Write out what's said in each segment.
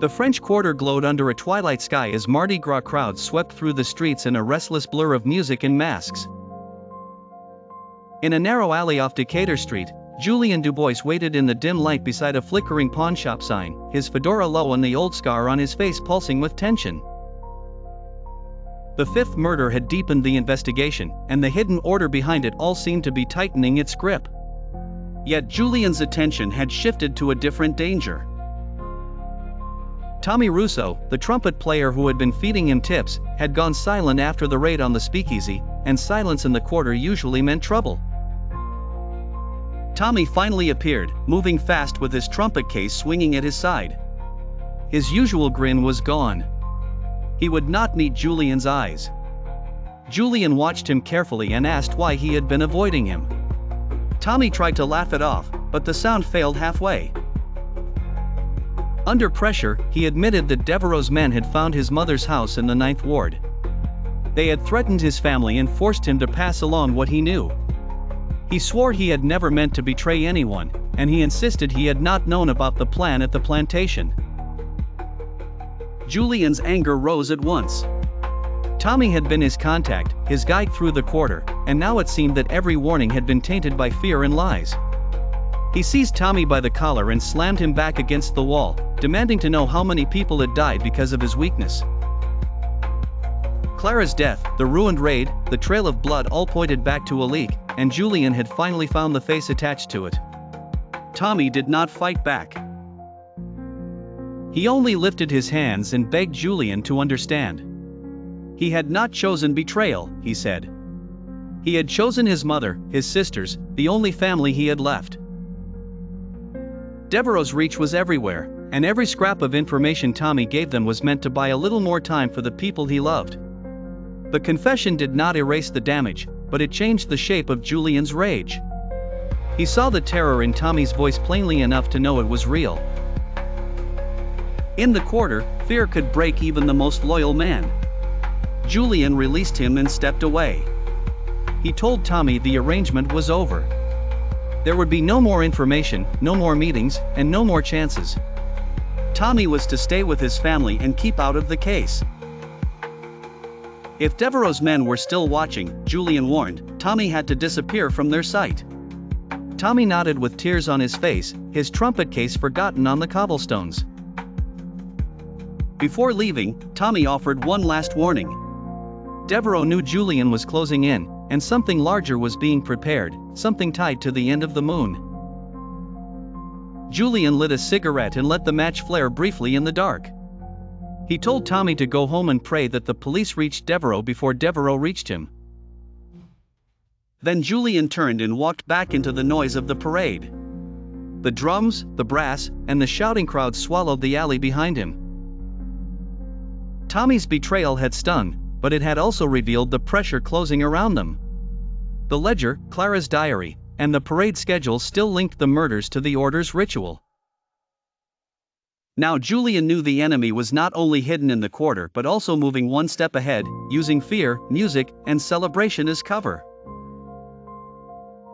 The French Quarter glowed under a twilight sky as Mardi Gras crowds swept through the streets in a restless blur of music and masks. In a narrow alley off Decatur Street, Julien Dubois waited in the dim light beside a flickering pawnshop sign, his fedora low and the old scar on his face pulsing with tension. The fifth murder had deepened the investigation, and the hidden order behind it all seemed to be tightening its grip. Yet Julien's attention had shifted to a different danger. Tommy Russo, the trumpet player who had been feeding him tips, had gone silent after the raid on the speakeasy, and silence in the Quarter usually meant trouble. Tommy finally appeared, moving fast with his trumpet case swinging at his side. His usual grin was gone. He would not meet Julien's eyes. Julien watched him carefully and asked why he had been avoiding him. Tommy tried to laugh it off, but the sound failed halfway. Under pressure, he admitted that Devereaux's men had found his mother's house in the 9th Ward. They had threatened his family and forced him to pass along what he knew. He swore he had never meant to betray anyone, and he insisted he had not known about the plan at the plantation. Julien's anger rose at once. Tommy had been his contact, his guide through the Quarter, and now it seemed that every warning had been tainted by fear and lies. He seized Tommy by the collar and slammed him back against the wall, demanding to know how many people had died because of his weakness. Clara's death, the ruined raid, the trail of blood all pointed back to a leak, and Julien had finally found the face attached to it. Tommy did not fight back. He only lifted his hands and begged Julien to understand. He had not chosen betrayal, he said. He had chosen his mother, his sisters, the only family he had left. Devereaux's reach was everywhere, and every scrap of information Tommy gave them was meant to buy a little more time for the people he loved. The confession did not erase the damage, but it changed the shape of Julien's rage. He saw the terror in Tommy's voice plainly enough to know it was real. In the Quarter, fear could break even the most loyal man. Julien released him and stepped away. He told Tommy the arrangement was over. There would be no more information, no more meetings, and no more chances. Tommy was to stay with his family and keep out of the case. If Devereaux's men were still watching, Julien warned, Tommy had to disappear from their sight. Tommy nodded with tears on his face, his trumpet case forgotten on the cobblestones. Before leaving, Tommy offered one last warning. Devereaux knew Julien was closing in, and something larger was being prepared, something tied to the end of the moon. Julien lit a cigarette and let the match flare briefly in the dark. He told Tommy to go home and pray that the police reached Devereaux before Devereaux reached him. Then Julien turned and walked back into the noise of the parade. The drums, the brass, and the shouting crowd swallowed the alley behind him. Tommy's betrayal had stung, but it had also revealed the pressure closing around them. The ledger, Clara's diary, and the parade schedule still linked the murders to the Order's ritual. Now Julien knew the enemy was not only hidden in the Quarter but also moving one step ahead, using fear, music, and celebration as cover.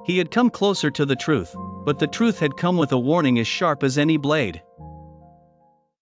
He had come closer to the truth, but the truth had come with a warning as sharp as any blade.